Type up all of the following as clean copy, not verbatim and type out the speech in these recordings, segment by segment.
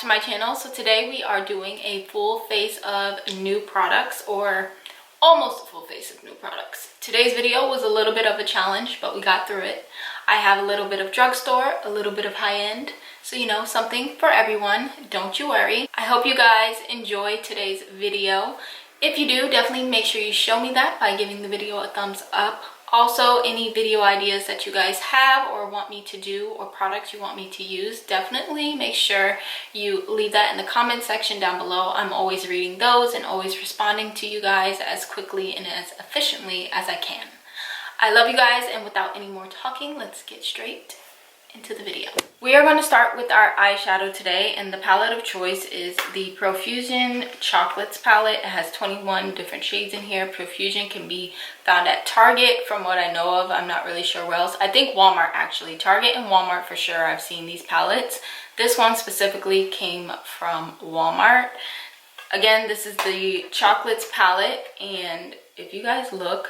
to my channel. So today we are doing a full face of new products, or almost a full face of new products. Today's video was a little bit of a challenge, but we got through it. I have a little bit of drugstore, a little bit of high-end, so you know, something for everyone, don't you worry. I hope you guys enjoy today's video. If you do, definitely make sure you show me that by giving the video a thumbs up. Also, any video ideas that you guys have or want me to do, or products you want me to use, definitely make sure you leave that in the comment section down below. I'm always reading those and always responding to you guys as quickly and as efficiently as I can. I love you guys, and without any more talking, let's get straight into the video. We are going to start with our eyeshadow today, and the palette of choice is the Profusion Chocolates palette. It has 21 different shades in here. Profusion can be found at Target from what I know of. I'm not really sure where else. I think Walmart actually. Target and Walmart for sure. I've seen these palettes. This one specifically came from Walmart. Again, this is the Chocolates palette, and if you guys look,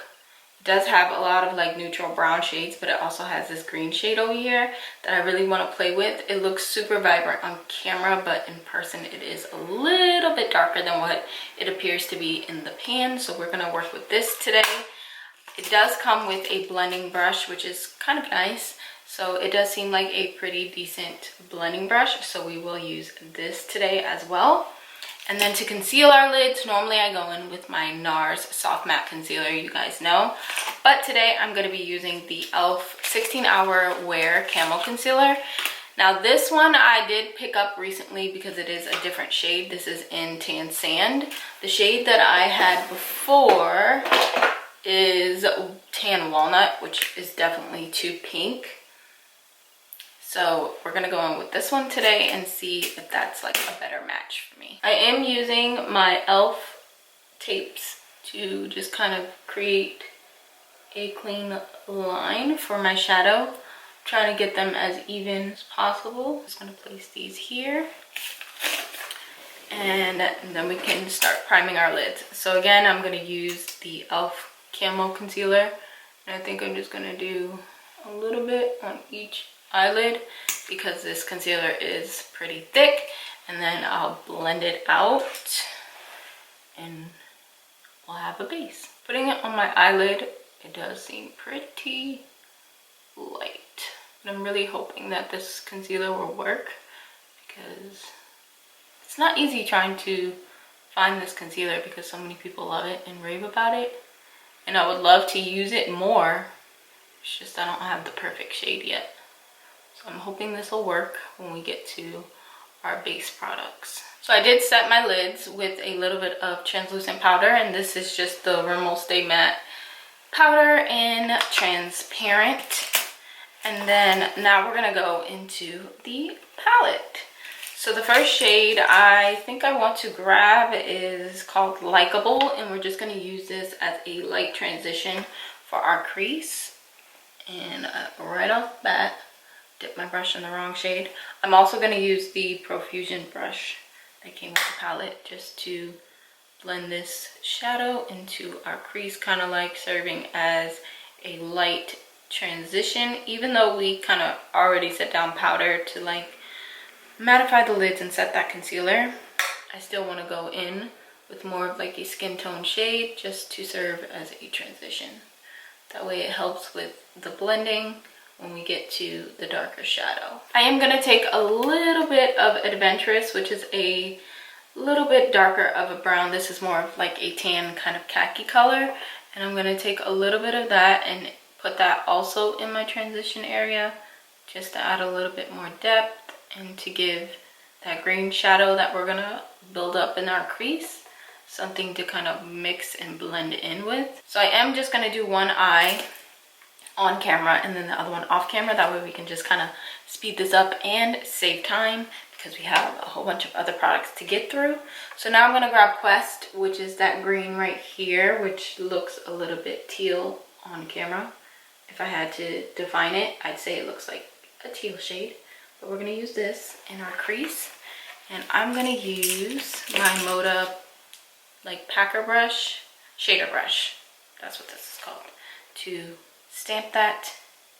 does have a lot of like neutral brown shades, but it also has this green shade over here that I really want to play with. It looks super vibrant on camera, but in person it is a little bit darker than what it appears to be in the pan, so we're going to work with this today. It does come with a blending brush, which is kind of nice, so it does seem like a pretty decent blending brush, so we will use this today as well. And then to conceal our lids, normally I go in with my NARS Soft Matte Concealer, you guys know. But today I'm going to be using the e.l.f. 16-Hour Wear Camo Concealer. Now this one I did pick up recently because it is a different shade. This is in Tan Sand. The shade that I had before is Tan Walnut, which is definitely too pink. So we're gonna go in with this one today and see if that's like a better match for me. I am using my e.l.f. tapes to just kind of create a clean line for my shadow. I'm trying to get them as even as possible. Just gonna place these here. And then we can start priming our lids. So again, I'm gonna use the e.l.f. Camo Concealer. And I think I'm just gonna do a little bit on each eyelid because this concealer is pretty thick, and then I'll blend it out and we'll have a base. Putting it on my eyelid, it does seem pretty light, but I'm really hoping that this concealer will work because it's not easy trying to find this concealer because so many people love it and rave about it, and I would love to use it more. It's just I don't have the perfect shade yet. So I'm hoping this will work when we get to our base products. So I did set my lids with a little bit of translucent powder, and this is just the Rimmel Stay Matte powder in transparent. And then now we're gonna go into the palette. So the first shade I think I want to grab is called Likeable, and we're just gonna use this as a light transition for our crease. And right off the bat, dip my brush in the wrong shade. I'm also going to use the Profusion brush that came with the palette just to blend this shadow into our crease, kind of like serving as a light transition. Even though we kind of already set down powder to like mattify the lids and set that concealer, I still want to go in with more of like a skin tone shade just to serve as a transition. That way it helps with the blending when we get to the darker shadow. I am going to take a little bit of Adventurous, which is a little bit darker of a brown. This is more of like a tan kind of khaki color, and I'm going to take a little bit of that and put that also in my transition area just to add a little bit more depth and to give that green shadow that we're going to build up in our crease something to kind of mix and blend in with. So I am just going to do one eye on camera and then the other one off camera. That way we can just kind of speed this up and save time because we have a whole bunch of other products to get through. So now I'm going to grab Quest, which is that green right here, which looks a little bit teal on camera. If I had to define it, I'd say it looks like a teal shade, but we're going to use this in our crease. And I'm going to use my Moda like packer brush, shader brush, that's what this is called, to stamp that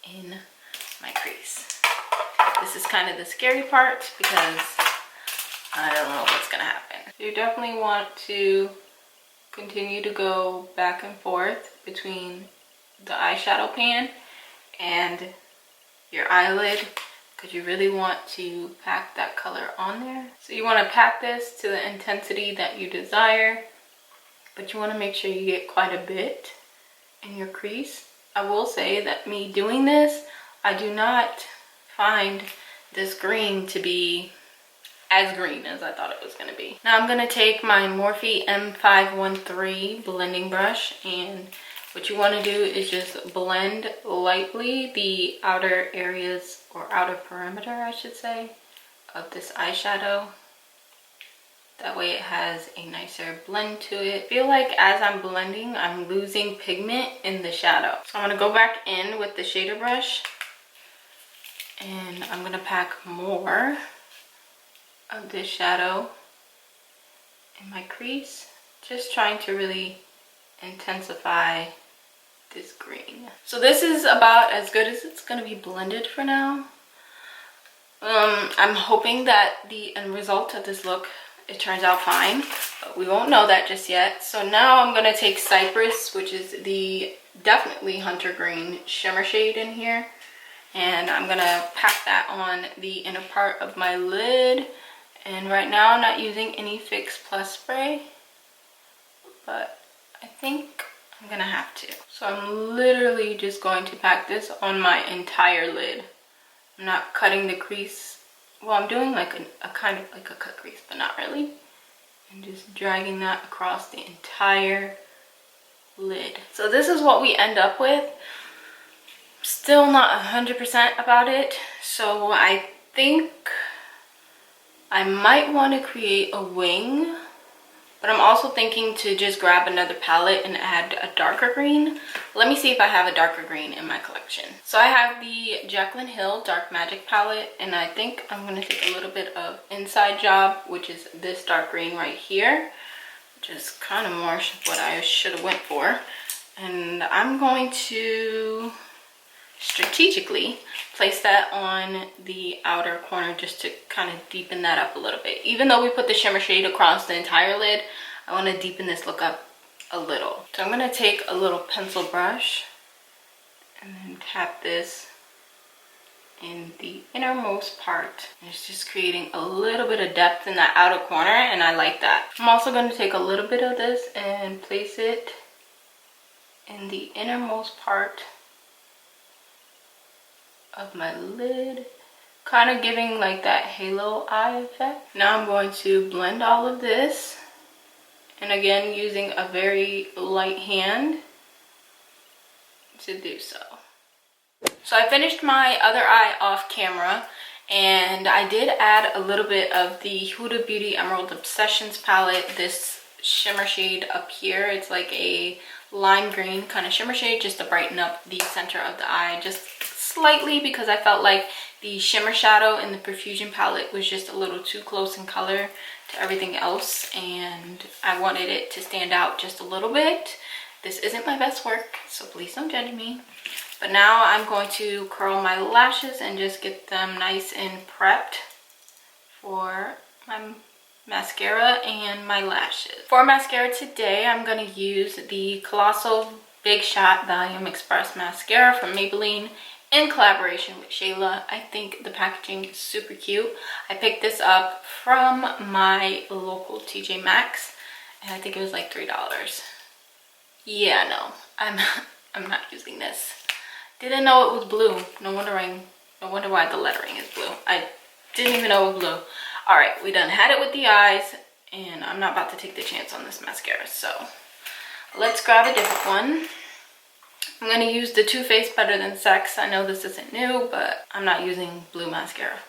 in my crease. This is kind of the scary part because I don't know what's gonna happen. You definitely want to continue to go back and forth between the eyeshadow pan and your eyelid, because you really want to pack that color on there. So you want to pack this to the intensity that you desire, but you want to make sure you get quite a bit in your crease. I will say that me doing this, I do not find this green to be as green as I thought it was going to be. Now I'm going to take my Morphe M513 blending brush, and what you want to do is just blend lightly the outer areas, or outer perimeter I should say, of this eyeshadow. That way it has a nicer blend to it. I feel like as I'm blending, I'm losing pigment in the shadow. So I'm going to go back in with the shader brush, and I'm going to pack more of this shadow in my crease, just trying to really intensify this green. So this is about as good as it's going to be blended for now. I'm hoping that the end result of this look, it turns out fine, but we won't know that just yet. So now I'm going to take Cypress, which is the definitely hunter green shimmer shade in here, and I'm going to pack that on the inner part of my lid. And right now I'm not using any Fix Plus spray, but I think I'm gonna have to. So I'm literally just going to pack this on my entire lid. I'm not cutting the crease. Well, I'm doing like a kind of like a cut crease, but not really. And just dragging that across the entire lid. So this is what we end up with. Still not 100% about it. So I think I might want to create a wing, but I'm also thinking to just grab another palette and add a darker green. Let me see if I have a darker green in my collection. So I have the Jaclyn Hill Dark Magic palette, and I think I'm going to take a little bit of Inside Job, which is this dark green right here, which is kind of more what I should have went for. And I'm going to strategically place that on the outer corner just to kind of deepen that up a little bit. Even though we put the shimmer shade across the entire lid, I want to deepen this look up a little. So I'm going to take a little pencil brush and then tap this in the innermost part. And it's just creating a little bit of depth in that outer corner, and I like that. I'm also going to take a little bit of this and place it in the innermost part of my lid, kind of giving like that halo eye effect. Now I'm going to blend all of this, and again using a very light hand to do so. So I finished my other eye off camera, and I did add a little bit of the Huda Beauty Emerald Obsessions palette, this shimmer shade up here. It's like a lime green kind of shimmer shade, just to brighten up the center of the eye just slightly, because I felt like the shimmer shadow in the Profusion palette was just a little too close in color to everything else, and I wanted it to stand out just a little bit. This isn't my best work, so please don't judge me. But now I'm going to curl my lashes and just get them nice and prepped for my mascara and my lashes. For mascara today, I'm going to use the Colossal Big Shot Volume Express Mascara from Maybelline in collaboration with Shayla. I think the packaging is super cute. I picked this up from my local TJ Maxx, and I think it was like $3. Yeah, no, I'm not using this. Didn't know it was blue. No wonder why the lettering is blue. I didn't even know it was blue. All right, we done had it with the eyes, and I'm not about to take the chance on this mascara. So let's grab a different one. I'm going to use the Too Faced Better Than Sex. I know this isn't new, but I'm not using blue mascara.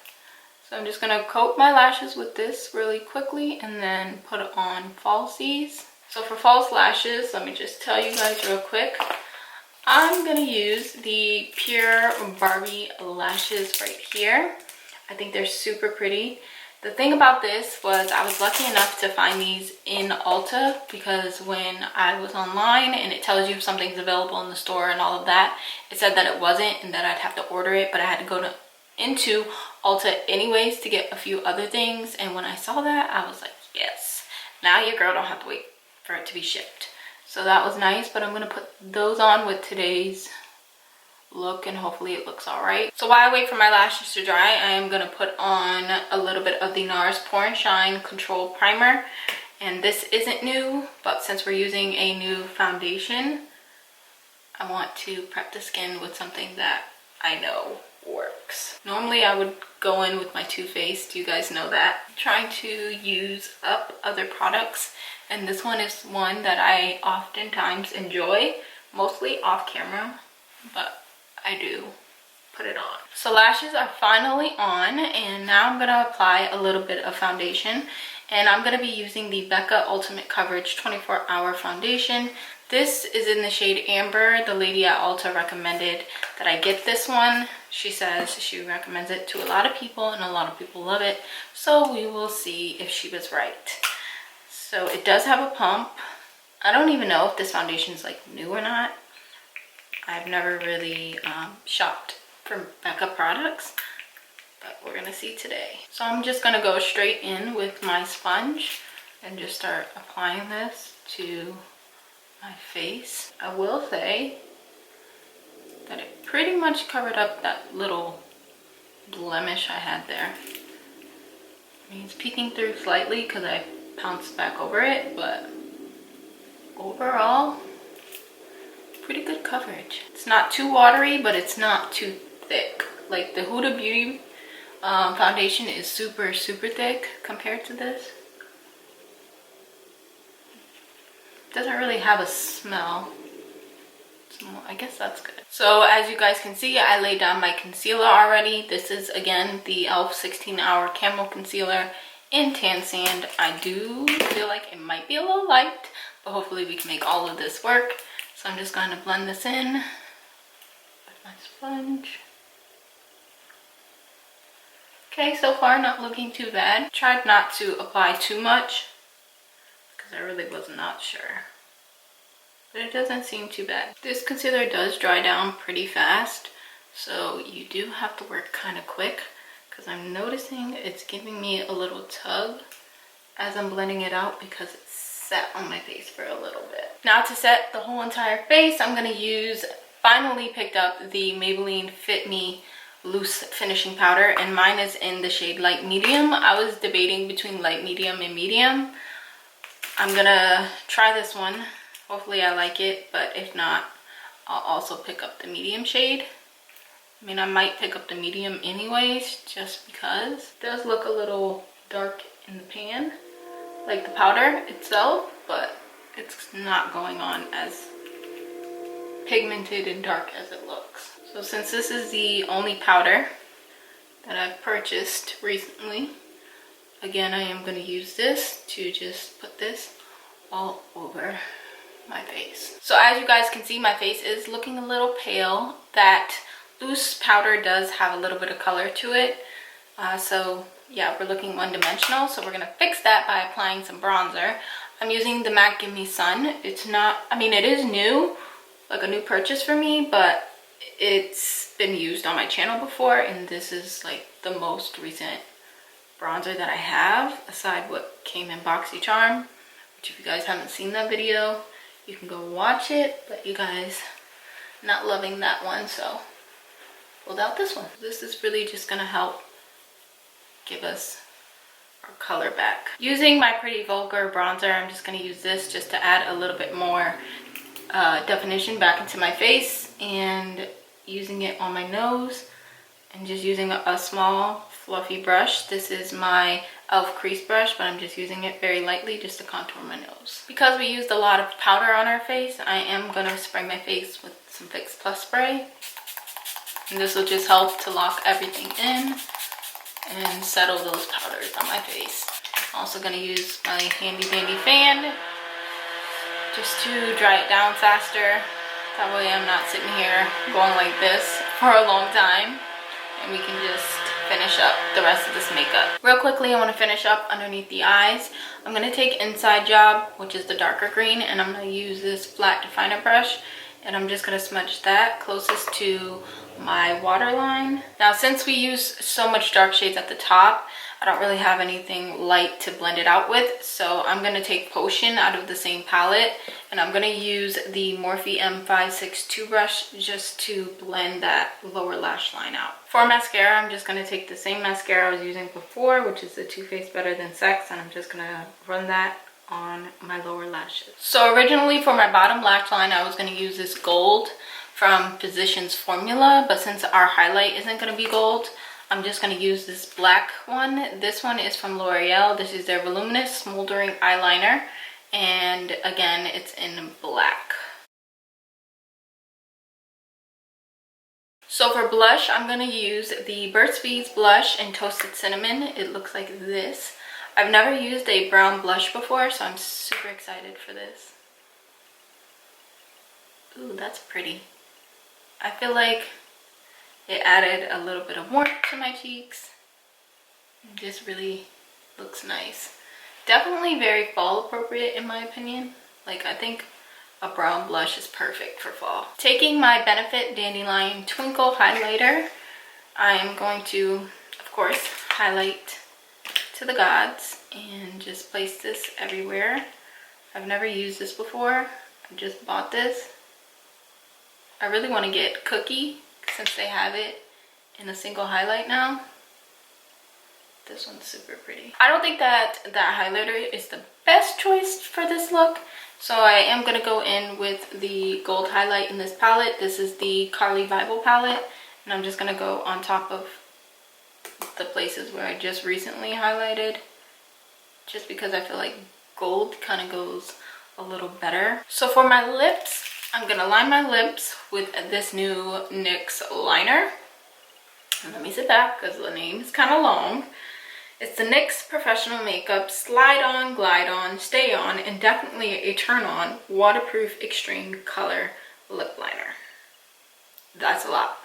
So I'm just going to coat my lashes with this really quickly and then put on falsies. So for false lashes, let me just tell you guys real quick. I'm going to use the Pure Barbie lashes right here. I think they're super pretty. The thing about this was I was lucky enough to find these in Ulta, because when I was online and it tells you if something's available in the store and all of that, it said that it wasn't and that I'd have to order it, but I had to go to into Ulta anyways to get a few other things, and when I saw that, I was like, yes, now your girl don't have to wait for it to be shipped. So that was nice, but I'm gonna put those on with today's look and hopefully it looks all right. So while I wait for my lashes to dry, I am gonna put on a little bit of the NARS Pour and Shine Control Primer. And this isn't new, but since we're using a new foundation, I want to prep the skin with something that I know works. Normally I would go in with my Too Faced, you guys know that. I'm trying to use up other products, and this one is one that I oftentimes enjoy, mostly off camera, but I do put it on. So lashes are finally on, and now I'm gonna apply a little bit of foundation, and I'm gonna be using the Becca Ultimate Coverage 24-Hour Foundation. This is in the shade Amber. The lady at Ulta recommended that I get this one. She says she recommends it to a lot of people and a lot of people love it. So we will see if she was right. So it does have a pump. I don't even know if this foundation is like new or not. I've never really shopped for Becca products, but we're gonna see today. So I'm just gonna go straight in with my sponge and just start applying this to my face. I will say that it pretty much covered up that little blemish I had there. I mean, it's peeking through slightly because I pounced back over it, but overall, pretty good coverage. It's not too watery, but it's not too thick. Like the Huda Beauty foundation is super thick compared to this. Doesn't really have a smell, so I guess that's good. So as you guys can see, I laid down my concealer already. This is again the e.l.f. 16-Hour Camo Concealer in Tan Sand. I do feel like it might be a little light, but hopefully we can make all of this work. So I'm just going to blend this in with my sponge. Okay, so far not looking too bad. Tried not to apply too much because I really was not sure. But it doesn't seem too bad. This concealer does dry down pretty fast, so you do have to work kind of quick because I'm noticing it's giving me a little tug as I'm blending it out because it's set on my face for a little bit. Now to set the whole entire face, I'm going to use, finally picked up the Maybelline Fit Me Loose Finishing Powder, and mine is in the shade Light Medium. I was debating between Light Medium and Medium. I'm gonna try this one. Hopefully I like it, but if not, I'll also pick up the medium shade. I mean, I might pick up the medium anyways, just because. It does look a little dark in the pan, like the powder itself, but it's not going on as pigmented and dark as it looks. So since this is the only powder that I've purchased recently, again, I am going to use this to just put this all over my face. So as you guys can see, my face is looking a little pale. That loose powder does have a little bit of color to it. So yeah, we're looking one-dimensional. So we're going to fix that by applying some bronzer. I'm using the MAC Give Me Sun. It's not, I mean, it is new, like a new purchase for me, but it's been used on my channel before, and this is like the most recent bronzer that I have, aside what came in BoxyCharm, which if you guys haven't seen that video, you can go watch it, but you guys not loving that one, so pulled out this one. This is really just gonna help give us our color back. Using my Pretty Vulgar bronzer, I'm just gonna use this just to add a little bit more definition back into my face, and using it on my nose and just using a small fluffy brush. This is my e.l.f. crease brush, but I'm just using it very lightly just to contour my nose. Because we used a lot of powder on our face, I am going to spray my face with some Fix Plus spray, and this will just help to lock everything in and settle those powders on my face. I'm also going to use my handy dandy fan just to dry it down faster. That way I'm not sitting here going like this for a long time, and we can just finish up the rest of this makeup. Real quickly, I want to finish up underneath the eyes. I'm going to take Inside Job, which is the darker green, and I'm going to use this flat definer brush, and I'm just going to smudge that closest to my waterline. Now, since we use so much dark shades at the top, I don't really have anything light to blend it out with. So I'm going to take Potion out of the same palette, and I'm going to use the Morphe M562 brush just to blend that lower lash line out. For mascara, I'm just going to take the same mascara I was using before, which is the Too Faced Better Than Sex, and I'm just going to run that on my lower lashes. So originally for my bottom lash line, I was going to use this gold from Physicians Formula, but since our highlight isn't going to be gold, I'm just going to use this black one. This one is from L'Oreal. This is their Voluminous Smoldering Eyeliner, and again, it's in black. So for blush, I'm going to use the Burt's Bees blush in Toasted Cinnamon. It looks like this. I've never used a brown blush before, so I'm super excited for this. Ooh, that's pretty. I feel like it added a little bit of warmth to my cheeks. This really looks nice. Definitely very fall appropriate in my opinion. Like, I think a brown blush is perfect for fall. Taking my Benefit Dandelion Twinkle highlighter, I am going to, of course, highlight to the gods and just place this everywhere. I've never used this before. I just bought this. I really want to get Cookie since they have it in a single highlight now. This one's super pretty. I don't think that highlighter is the best choice for this look, so I am going to go in with the gold highlight in this palette. This is the Carly Bible palette, and I'm just going to go on top of the places where I just recently highlighted, just because I feel like gold kind of goes a little better. So for my lips, I'm gonna line my lips with this new NYX liner. And let me sit back because the name is kind of long. It's the NYX Professional Makeup Slide On, Glide On, Stay On, and definitely a Turn On Waterproof Extreme Color Lip Liner. That's a lot.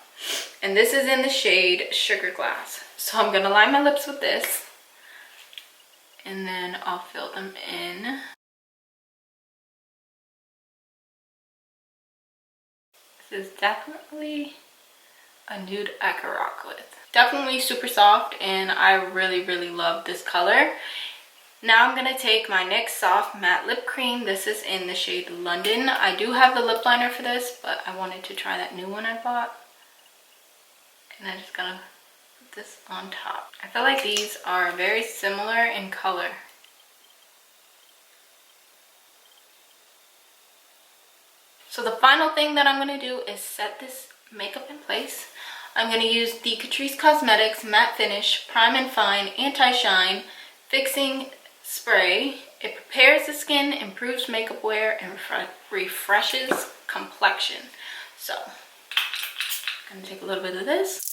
And this is in the shade Sugar Glass. So I'm gonna line my lips with this, and then I'll fill them in. This is definitely a nude I could rock with. Definitely super soft, and I really love this color. Now I'm gonna take my NYX Soft Matte Lip Cream. This is in the shade London. I do have the lip liner for this, but I wanted to try that new one I bought. And I'm just gonna put this on top. I feel like these are very similar in color. So the final thing that I'm going to do is set this makeup in place. I'm going to use the Catrice Cosmetics Matte Finish Prime and Fine Anti-Shine Fixing Spray. It prepares the skin, improves makeup wear, and refreshes complexion. So I'm going to take a little bit of this.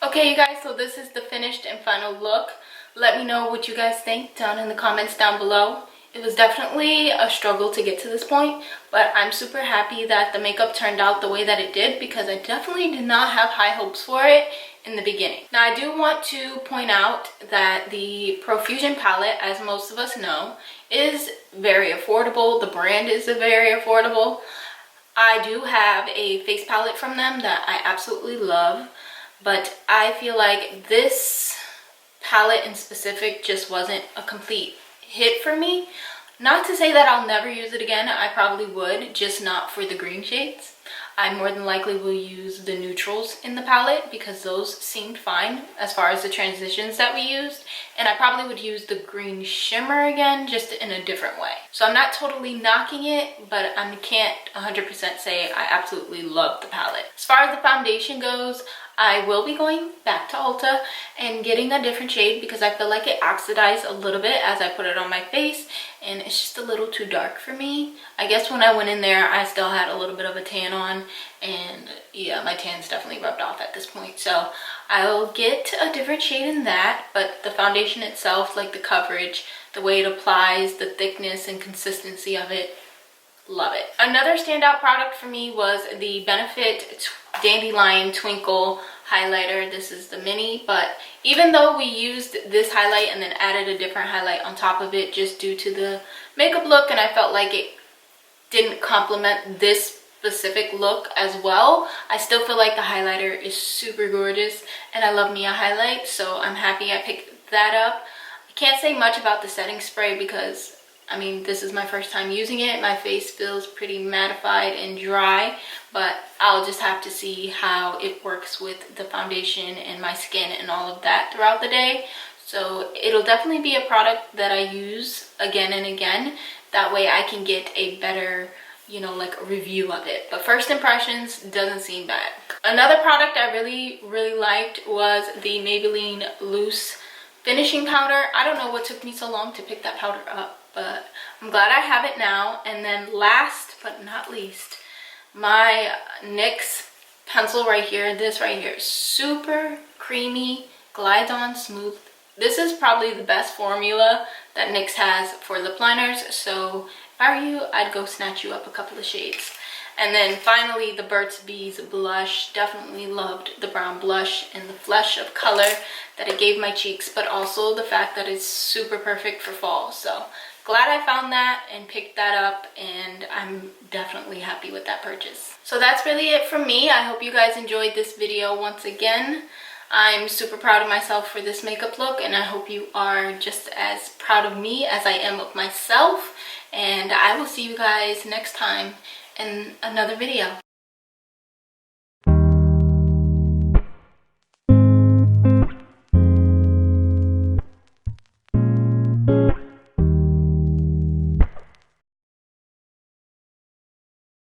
Okay, you guys, so this is the finished and final look. Let me know what you guys think down in the comments down below. It was definitely a struggle to get to this point, but I'm super happy that the makeup turned out the way that it did, because I definitely did not have high hopes for it in the beginning. Now, I do want to point out that the Profusion palette, as most of us know, is very affordable. The brand is very affordable. I do have a face palette from them that I absolutely love, but I feel like this palette in specific just wasn't a complete hit for me. Not to say that I'll never use it again. I probably would, just not for the green shades. I more than likely will use the neutrals in the palette because those seemed fine as far as the transitions that we used. And I probably would use the green shimmer again, just in a different way. So I'm not totally knocking it, but I can't 100% say I absolutely love the palette. As far as the foundation goes, I will be going back to Ulta and getting a different shade because I feel like it oxidized a little bit as I put it on my face, and it's just a little too dark for me. I guess when I went in there, I still had a little bit of a tan on, and yeah, my tan's definitely rubbed off at this point. So I'll get a different shade in that, but the foundation itself, like the coverage, the way it applies, the thickness and consistency of it, love it. Another standout product for me was the Benefit Dandelion Twinkle highlighter. This is the mini, but Even though we used this highlight and then added a different highlight on top of it just due to the makeup look, and I felt like it didn't complement this specific look as well, I still feel like the highlighter is super gorgeous, and I love me a highlight, so I'm happy I picked that up. I can't say much about the setting spray because I mean, this is my first time using it. My face feels pretty mattified and dry, but I'll just have to see how it works with the foundation and my skin and all of that throughout the day. So it'll definitely be a product that I use again and again. That way I can get a better, you know, like a review of it. But first impressions, doesn't seem bad. Another product I really liked was the Maybelline Loose Finishing Powder. I don't know what took me so long to pick that powder up, but I'm glad I have it now. And then last but not least, my NYX pencil right here. This right here, super creamy, glides on smooth. This is probably the best formula that NYX has for lip liners, so if I were you, I'd go snatch you up a couple of shades. And then finally, the Burt's Bees blush. Definitely loved the brown blush and the flush of color that it gave my cheeks, but also the fact that it's super perfect for fall. So glad I found that and picked that up, and I'm definitely happy with that purchase. So that's really it from me. I hope you guys enjoyed this video once again. I'm super proud of myself for this makeup look, and I hope you are just as proud of me as I am of myself. And I will see you guys next time in another video.